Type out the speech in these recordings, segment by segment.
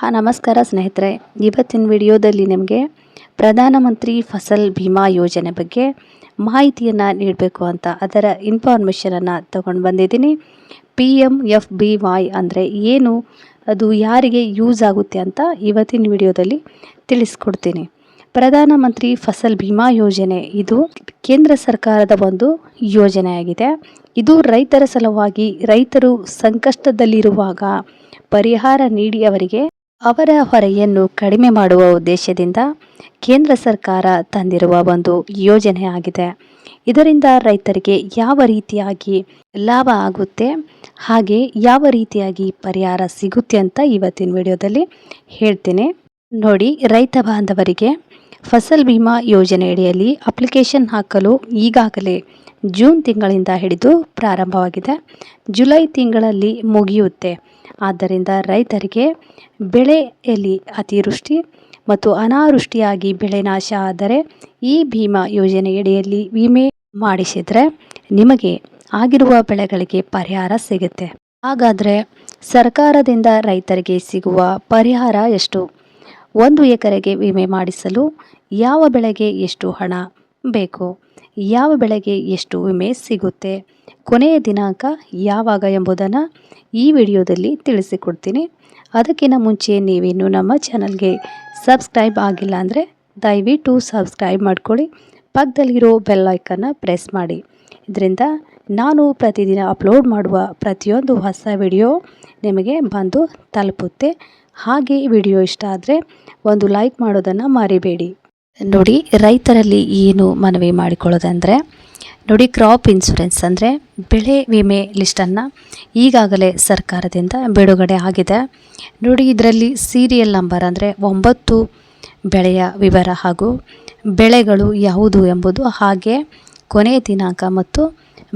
ನಮಸ್ಕಾರ ಸ್ನೇಹಿತರೆ, ಇವತ್ತಿನ ವಿಡಿಯೋದಲ್ಲಿ ನಿಮಗೆ ಪ್ರಧಾನಮಂತ್ರಿ ಫಸಲ್ ಭೀಮಾ ಯೋಜನೆ ಬಗ್ಗೆ ಮಾಹಿತಿಯನ್ನು ನೀಡಬೇಕು ಅಂತ ಅದರ ಇನ್ಫಾರ್ಮೇಷನನ್ನು ತಗೊಂಡು ಬಂದಿದ್ದೀನಿ. PMFBY ಅಂದರೆ ಏನು, ಅದು ಯಾರಿಗೆ ಯೂಸ್ ಆಗುತ್ತೆ ಅಂತ ಇವತ್ತಿನ ವಿಡಿಯೋದಲ್ಲಿ ತಿಳಿಸ್ಕೊಡ್ತೀನಿ. ಪ್ರಧಾನಮಂತ್ರಿ ಫಸಲ್ ಭೀಮಾ ಯೋಜನೆ ಇದು ಕೇಂದ್ರ ಸರ್ಕಾರದ ಒಂದು ಯೋಜನೆಯಾಗಿದೆ. ಇದು ರೈತರ ಸಲುವಾಗಿ, ರೈತರು ಸಂಕಷ್ಟದಲ್ಲಿರುವಾಗ ಪರಿಹಾರ ನೀಡಿ ಅವರಿಗೆ ಅವರ ಹೊರೆಯನ್ನು ಕಡಿಮೆ ಮಾಡುವ ಉದ್ದೇಶದಿಂದ ಕೇಂದ್ರ ಸರ್ಕಾರ ತಂದಿರುವ ಒಂದು ಯೋಜನೆ ಆಗಿದೆ. ಇದರಿಂದ ರೈತರಿಗೆ ಯಾವ ರೀತಿಯಾಗಿ ಲಾಭ ಆಗುತ್ತೆ, ಹಾಗೆ ಯಾವ ರೀತಿಯಾಗಿ ಪರಿಹಾರ ಸಿಗುತ್ತೆ ಅಂತ ಇವತ್ತಿನ ವಿಡಿಯೋದಲ್ಲಿ ಹೇಳ್ತೀನಿ. ನೋಡಿ, ರೈತ ಬಾಂಧವರಿಗೆ ಫಸಲ್ ಭೀಮಾ ಯೋಜನೆಯಡಿಯಲ್ಲಿ ಅಪ್ಲಿಕೇಶನ್ ಹಾಕಲು ಈಗಾಗಲೇ ಜೂನ್ ತಿಂಗಳಿಂದ ಹಿಡಿದು ಪ್ರಾರಂಭವಾಗಿದೆ. ಜುಲೈ ತಿಂಗಳಲ್ಲಿ ಮುಗಿಯುತ್ತೆ. ಆದ್ದರಿಂದ ರೈತರಿಗೆ ಬೆಳೆಯಲ್ಲಿ ಅತಿವೃಷ್ಟಿ ಮತ್ತು ಅನಾವೃಷ್ಟಿಯಾಗಿ ಬೆಳೆ ನಾಶ ಆದರೆ ಈ ಭೀಮಾ ಯೋಜನೆಯಡಿಯಲ್ಲಿ ವಿಮೆ ಮಾಡಿಸಿದರೆ ನಿಮಗೆ ಆಗಿರುವ ಬೆಳೆಗಳಿಗೆ ಪರಿಹಾರ ಸಿಗುತ್ತೆ. ಹಾಗಾದರೆ ಸರ್ಕಾರದಿಂದ ರೈತರಿಗೆ ಸಿಗುವ ಪರಿಹಾರ ಎಷ್ಟು? 1 ಎಕರೆಗೆ ವಿಮೆ ಮಾಡಿಸಲು ಯಾವ ಬೆಳೆಗೆ ಎಷ್ಟು ಹಣ ಬೇಕು? ಯಾವ ಬೆಳೆಗೆ ಎಷ್ಟು ವಿಮೆ ಸಿಗುತ್ತೆ? ಕೊನೆಯ ದಿನಾಂಕ ಯಾವಾಗ ಎಂಬುದನ್ನು ಈ ವಿಡಿಯೋದಲ್ಲಿ ತಿಳಿಸಿಕೊಡ್ತೀನಿ. ಅದಕ್ಕಿಂತ ಮುಂಚೆ ನೀವಿನ್ನೂ ನಮ್ಮ ಚಾನಲ್ಗೆ ಸಬ್ಸ್ಕ್ರೈಬ್ ಆಗಿಲ್ಲ ಅಂದರೆ ದಯವಿಟ್ಟು ಸಬ್ಸ್ಕ್ರೈಬ್ ಮಾಡ್ಕೊಳ್ಳಿ. ಪಕ್ಕದಲ್ಲಿರೋ ಬೆಲ್ ಐಕನ್ನ ಪ್ರೆಸ್ ಮಾಡಿ. ಇದರಿಂದ ನಾನು ಪ್ರತಿದಿನ ಅಪ್ಲೋಡ್ ಮಾಡುವ ಪ್ರತಿಯೊಂದು ಹೊಸ ವಿಡಿಯೋ ನಿಮಗೆ ಬಂದು ತಲುಪುತ್ತೆ. ಹಾಗೆ ವಿಡಿಯೋ ಇಷ್ಟ ಆದರೆ ಒಂದು ಲೈಕ್ ಮಾಡೋದನ್ನು ಮರಿಬೇಡಿ. ನೋಡಿ, ರೈತರಲ್ಲಿ ಏನು ಮನವಿ ಮಾಡಿಕೊಳ್ಳೋದಂದರೆ, ನೋಡಿ, ಕ್ರಾಪ್ ಇನ್ಶೂರೆನ್ಸ್ ಅಂದರೆ ಬೆಳೆ ವಿಮೆ ಲಿಸ್ಟನ್ನು ಈಗಾಗಲೇ ಸರ್ಕಾರದಿಂದ ಬಿಡುಗಡೆ ಆಗಿದೆ. ನೋಡಿ, ಇದರಲ್ಲಿ ಸೀರಿಯಲ್ ನಂಬರ್ ಅಂದರೆ 9 ಬೆಳೆಯ ವಿವರ ಹಾಗೂ ಬೆಳೆಗಳು ಯಾವುದು ಎಂಬುದು, ಹಾಗೆ ಕೊನೆಯ ದಿನಾಂಕ ಮತ್ತು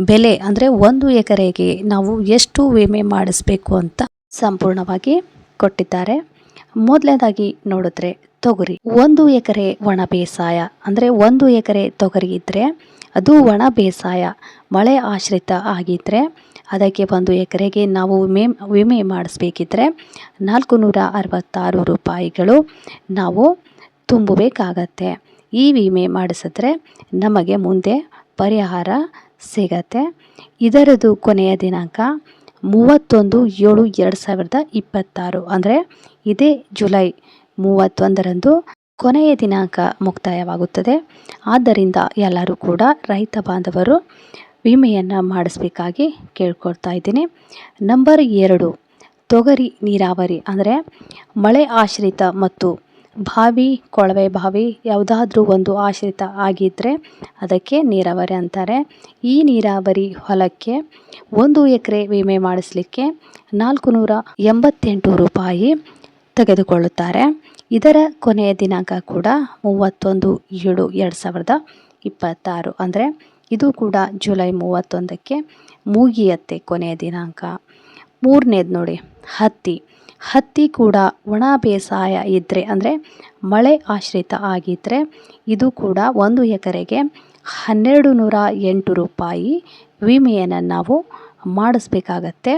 ಬೆಲೆ ಅಂದರೆ 1 ಎಕರೆಗೆ ನಾವು ಎಷ್ಟು ವಿಮೆ ಮಾಡಿಸಬೇಕು ಅಂತ ಸಂಪೂರ್ಣವಾಗಿ ಕೊಟ್ಟಿದ್ದಾರೆ. ಮೊದಲನೇದಾಗಿ ನೋಡಿದ್ರೆ ತೊಗರಿ, 1 ಎಕರೆ ಒಣ ಬೇಸಾಯ ಅಂದರೆ 1 ಎಕರೆ ತೊಗರಿ ಇದ್ದರೆ ಅದು ಒಣ ಬೇಸಾಯ ಮಳೆ ಆಶ್ರಿತ ಆಗಿದ್ದರೆ ಅದಕ್ಕೆ 1 ಎಕರೆಗೆ ನಾವು ವಿಮೆ ಮಾಡಿಸ್ಬೇಕಿದ್ರೆ 466 ರೂಪಾಯಿಗಳು ನಾವು ತುಂಬಬೇಕಾಗತ್ತೆ. ಈ ವಿಮೆ ಮಾಡಿಸಿದ್ರೆ ನಮಗೆ ಮುಂದೆ ಪರಿಹಾರ ಸಿಗತ್ತೆ. ಇದರದು ಕೊನೆಯ ದಿನಾಂಕ 31/7/2026 ಅಂದರೆ ಇದೇ ಜುಲೈ 31ರಂದು ಕೊನೆಯ ದಿನಾಂಕ ಮುಕ್ತಾಯವಾಗುತ್ತದೆ. ಆದ್ದರಿಂದ ಎಲ್ಲರೂ ಕೂಡ ರೈತ ಬಾಂಧವರು ವಿಮೆಯನ್ನು ಮಾಡಿಸ್ಬೇಕಾಗಿ ಕೇಳ್ಕೊಳ್ತಾ ಇದ್ದೀನಿ. ನಂಬರ್ 2, ತೊಗರಿ ನೀರಾವರಿ ಅಂದರೆ ಮಳೆ ಆಶ್ರಿತ ಮತ್ತು ಬಾವಿ, ಕೊಳವೆ ಬಾವಿ ಯಾವುದಾದ್ರೂ ಒಂದು ಆಶ್ರಿತ ಆಗಿದ್ದರೆ ಅದಕ್ಕೆ ನೀರಾವರಿ ಅಂತಾರೆ. ಈ ನೀರಾವರಿ ಹೊಲಕ್ಕೆ 1 ಎಕರೆ ವಿಮೆ ಮಾಡಿಸಲಿಕ್ಕೆ 488 ರೂಪಾಯಿ ತೆಗೆದುಕೊಳ್ಳುತ್ತಾರೆ. ಇದರ ಕೊನೆಯ ದಿನಾಂಕ ಕೂಡ 31/7/2026 ಅಂದರೆ ಇದು ಕೂಡ ಜುಲೈ 31ಕ್ಕೆ ಮುಗಿಯತ್ತೆ ಕೊನೆಯ ದಿನಾಂಕ. 3ನೇದು ನೋಡಿ, ಹತ್ತಿ ಕೂಡ ಒಣ ಬೇಸಾಯ ಇದ್ದರೆ ಅಂದರೆ ಮಳೆ ಆಶ್ರಿತ ಆಗಿದ್ದರೆ ಇದು ಕೂಡ 1 ಎಕರೆಗೆ 1208 ರೂಪಾಯಿ ವಿಮೆಯನ್ನು ನಾವು ಮಾಡಿಸ್ಬೇಕಾಗತ್ತೆ.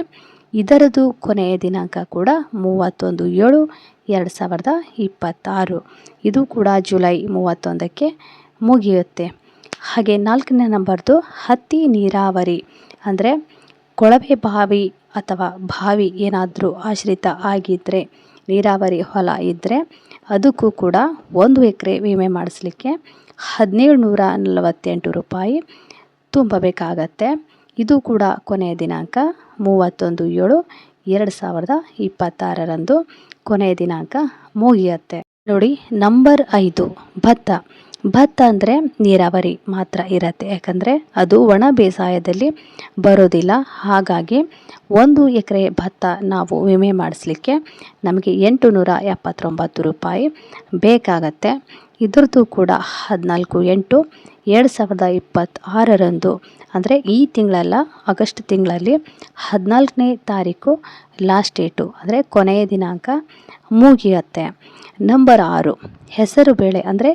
ಇದರದು ಕೊನೆಯ ದಿನಾಂಕ ಕೂಡ 31/7/2026 ಇದು ಕೂಡ ಜುಲೈ 31ಕ್ಕೆ ಮುಗಿಯುತ್ತೆ. ಹಾಗೆ 4ನೇ ನಂಬರ್ದು ಹತ್ತಿ ನೀರಾವರಿ ಅಂದರೆ ಕೊಳವೆ ಬಾವಿ ಅಥವಾ ಬಾವಿ ಏನಾದರೂ ಆಶ್ರಿತ ಆಗಿದ್ದರೆ ನೀರಾವರಿ ಹೊಲ ಇದ್ದರೆ ಅದಕ್ಕೂ ಕೂಡ 1 ಎಕರೆ ವಿಮೆ ಮಾಡಿಸ್ಲಿಕ್ಕೆ 1748 ರೂಪಾಯಿ ತುಂಬಬೇಕಾಗತ್ತೆ. ಇದು ಕೂಡ ಕೊನೆಯ ದಿನಾಂಕ 31/7/2026ರಂದು ಕೊನೆಯ ದಿನಾಂಕ ಮುಗಿಯುತ್ತೆ. ನೋಡಿ, ನಂಬರ್ 5 ಭತ್ತ ಅಂದರೆ ನೀರಾವರಿ ಮಾತ್ರ ಇರುತ್ತೆ, ಯಾಕಂದರೆ ಅದು ಒಣ ಬೇಸಾಯದಲ್ಲಿ ಬರೋದಿಲ್ಲ. ಹಾಗಾಗಿ 1 ಎಕರೆ ಭತ್ತ ನಾವು ವಿಮೆ ಮಾಡಿಸ್ಲಿಕ್ಕೆ ನಮಗೆ 879 ರೂಪಾಯಿ ಬೇಕಾಗತ್ತೆ. ಇದ್ರದ್ದು ಕೂಡ 14/8/2026ರಂದು ಅಂದರೆ ಈ ತಿಂಗಳಲ್ಲ, ಆಗಸ್ಟ್ ತಿಂಗಳಲ್ಲಿ 14ನೇ ತಾರೀಕು ಲಾಸ್ಟ್ ಡೇಟು ಅಂದರೆ ಕೊನೆಯ ದಿನಾಂಕ ಮುಗಿಯುತ್ತೆ. ನಂಬರ್ 6 ಹೆಸರು ಬೇಳೆ ಅಂದರೆ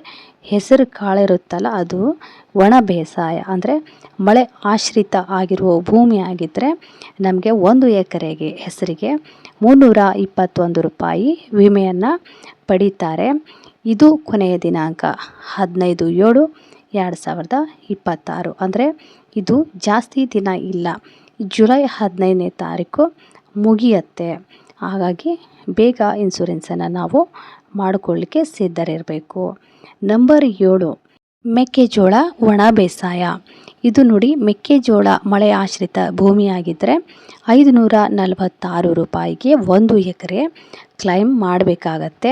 ಹೆಸರು ಕಾಳಿರುತ್ತಲ್ಲ, ಅದು ಒಣ ಬೇಸಾಯ ಅಂದರೆ ಮಳೆ ಆಶ್ರಿತ ಆಗಿರುವ ಭೂಮಿ ಆಗಿದ್ದರೆ ನಮಗೆ 1 ಎಕರೆಗೆ ಹೆಸರಿಗೆ 321 ರೂಪಾಯಿ ವಿಮೆಯನ್ನು ಪಡೀತಾರೆ. ಇದು ಕೊನೆಯ ದಿನಾಂಕ 15/7/2026. ಅಂದರೆ ಇದು ಜಾಸ್ತಿ ದಿನ ಇಲ್ಲ, ಜುಲೈ 15ನೇ ತಾರೀಕು ಮುಗಿಯುತ್ತೆ. ಹಾಗಾಗಿ ಬೇಗ ಇನ್ಸೂರೆನ್ಸನ್ನು ನಾವು ಮಾಡಿಕೊಳ್ಳಿಕ್ಕೆ ಸಿದ್ಧರಿರಬೇಕು. ನಂಬರ್ 7, ಮೆಕ್ಕೆಜೋಳ ಒಣ ಬೇಸಾಯ. ಇದು ನೋಡಿ, ಮೆಕ್ಕೆಜೋಳ ಮಳೆ ಆಶ್ರಿತ ಭೂಮಿಯಾಗಿದ್ದರೆ 546 ರೂಪಾಯಿಗೆ 1 ಎಕರೆ ಕ್ಲೈಮ್ ಮಾಡಬೇಕಾಗತ್ತೆ.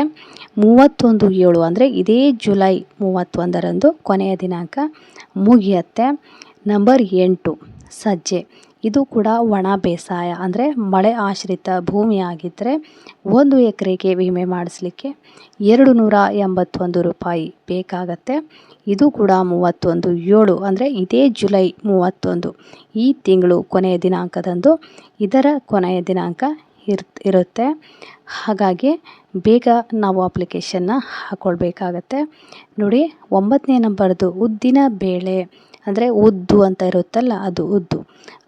31/7 ಅಂದರೆ ಇದೇ ಜುಲೈ 31ರಂದು ಕೊನೆಯ ದಿನಾಂಕ ಮುಗಿಯುತ್ತೆ. ನಂಬರ್ 8, ಸಜ್ಜೆ. ಇದು ಕೂಡ ಒಣ ಬೇಸಾಯ ಅಂದರೆ ಮಳೆ ಆಶ್ರಿತ ಭೂಮಿಯಾಗಿದ್ದರೆ 1 ಎಕರೆಗೆ ವಿಮೆ ಮಾಡಿಸ್ಲಿಕ್ಕೆ 281 ರೂಪಾಯಿ ಬೇಕಾಗತ್ತೆ. ಇದು ಕೂಡ 31/7 ಅಂದರೆ ಇದೇ ಜುಲೈ 31 ಈ ತಿಂಗಳು ಕೊನೆಯ ದಿನಾಂಕದಂದು ಇದರ ಕೊನೆಯ ದಿನಾಂಕ ಇರುತ್ತೆ. ಹಾಗಾಗಿ ಬೇಗ ನಾವು ಅಪ್ಲಿಕೇಶನ್ನ ಹಾಕ್ಕೊಳ್ಬೇಕಾಗತ್ತೆ. ನೋಡಿ, 9ನೇ ನಂಬರ್ದು ಉದ್ದಿನ ಬೇಳೆ ಅಂದರೆ ಉದ್ದು ಅಂತ ಇರುತ್ತಲ್ಲ, ಅದು ಉದ್ದು.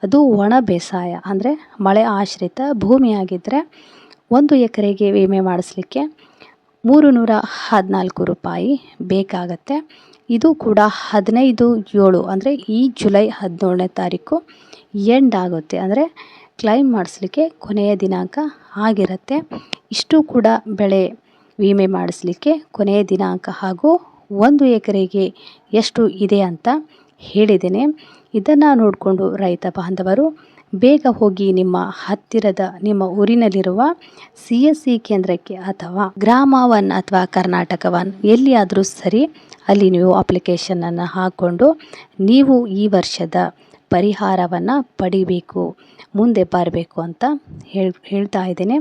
ಅದು ಒಣ ಬೇಸಾಯ ಅಂದರೆ ಮಳೆ ಆಶ್ರಿತ ಭೂಮಿಯಾಗಿದ್ದರೆ 1 ಎಕರೆಗೆ ವಿಮೆ ಮಾಡಿಸ್ಲಿಕ್ಕೆ 314 ರೂಪಾಯಿ ಬೇಕಾಗತ್ತೆ. ಇದು ಕೂಡ 15/7 ಅಂದರೆ ಈ ಜುಲೈ 17ನೇ ತಾರೀಕು ಎಂಡ್ ಆಗುತ್ತೆ. ಅಂದರೆ ಕ್ಲೈಮ್ ಮಾಡಿಸ್ಲಿಕ್ಕೆ ಕೊನೆಯ ದಿನಾಂಕ ಆಗಿರುತ್ತೆ. ಇಷ್ಟು ಕೂಡ ಬೆಳೆ ವಿಮೆ ಮಾಡಿಸ್ಲಿಕ್ಕೆ ಕೊನೆಯ ದಿನಾಂಕ ಹಾಗೂ 1 ಎಕರೆಗೆ ಎಷ್ಟು ಇದೆ ಅಂತ ಹೇಳಿದ್ದೇನೆ. ಇದನ್ನು ನೋಡಿಕೊಂಡು ರೈತ ಬಾಂಧವರು ಬೇಗ ಹೋಗಿ ನಿಮ್ಮ ಹತ್ತಿರದ ನಿಮ್ಮ ಊರಿನಲ್ಲಿರುವ CSC ಕೇಂದ್ರಕ್ಕೆ ಅಥವಾ ಗ್ರಾಮ 1 ಅಥವಾ ಕರ್ನಾಟಕ 1 ಎಲ್ಲಿಯಾದರೂ ಸರಿ, ಅಲ್ಲಿ ನೀವು ಅಪ್ಲಿಕೇಶನನ್ನು ಹಾಕ್ಕೊಂಡು ನೀವು ಈ ವರ್ಷದ ಪರಿಹಾರವನ್ನು ಪಡಿಬೇಕು, ಮುಂದೆ ಬರಬೇಕು ಅಂತ ಹೇಳ್ತಾ ಇದ್ದೇನೆ.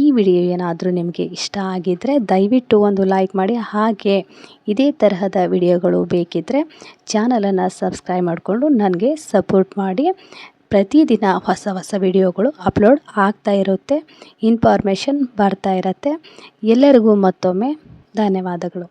ಈ ವಿಡಿಯೋ ಏನಾದರೂ ನಿಮಗೆ ಇಷ್ಟ ಆಗಿದ್ದರೆ ದಯವಿಟ್ಟು ಒಂದು ಲೈಕ್ ಮಾಡಿ. ಹಾಗೆ ಇದೇ ತರಹದ ವಿಡಿಯೋಗಳು ಬೇಕಿದ್ದರೆ ಚಾನಲನ್ನು ಸಬ್ಸ್ಕ್ರೈಬ್ ಮಾಡಿಕೊಂಡು ನನಗೆ ಸಪೋರ್ಟ್ ಮಾಡಿ. ಪ್ರತಿದಿನ ಹೊಸ ಹೊಸ ವಿಡಿಯೋಗಳು ಅಪ್ಲೋಡ್ ಆಗ್ತಾ ಇರುತ್ತೆ, ಇನ್ಫಾರ್ಮೇಷನ್ ಬರ್ತಾ ಇರುತ್ತೆ. ಎಲ್ಲರಿಗೂ ಮತ್ತೊಮ್ಮೆ ಧನ್ಯವಾದಗಳು.